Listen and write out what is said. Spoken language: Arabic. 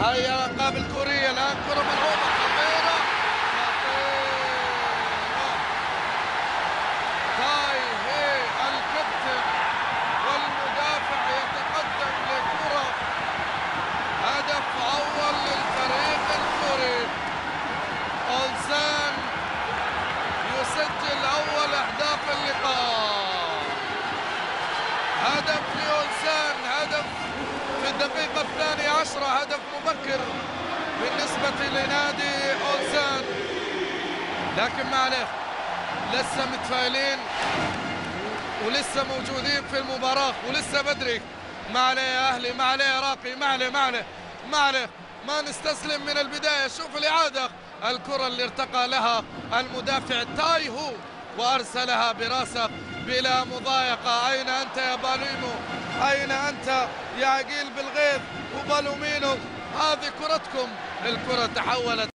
هاي الألقاب الكورية. الآن كرة ملعوبة خطيرة تاي هي الكابتن والمدافع يتقدم لكرة. هدف أول للفريق الكوري. أولسان يسجل أول أهداف اللقاء. هدف لأولسان، هدف في الدقيقة 12، هدف مبكر بالنسبة لنادي أولسان. لكن ما عليه، لسه متفائلين ولسه موجودين في المباراة ولسه بدري. ما عليه يا أهلي، ما عليه يا راقي، ما عليه ما عليه ما عليه، ما نستسلم من البداية. شوف الإعادة، الكرة اللي ارتقى لها المدافع تايهو وأرسلها براسه بلا مضايقة. أين أنت يا بالويمو؟ أين أنت يا عقيل بالغيث وبالومينو؟ هذه كرتكم. الكرة تحولت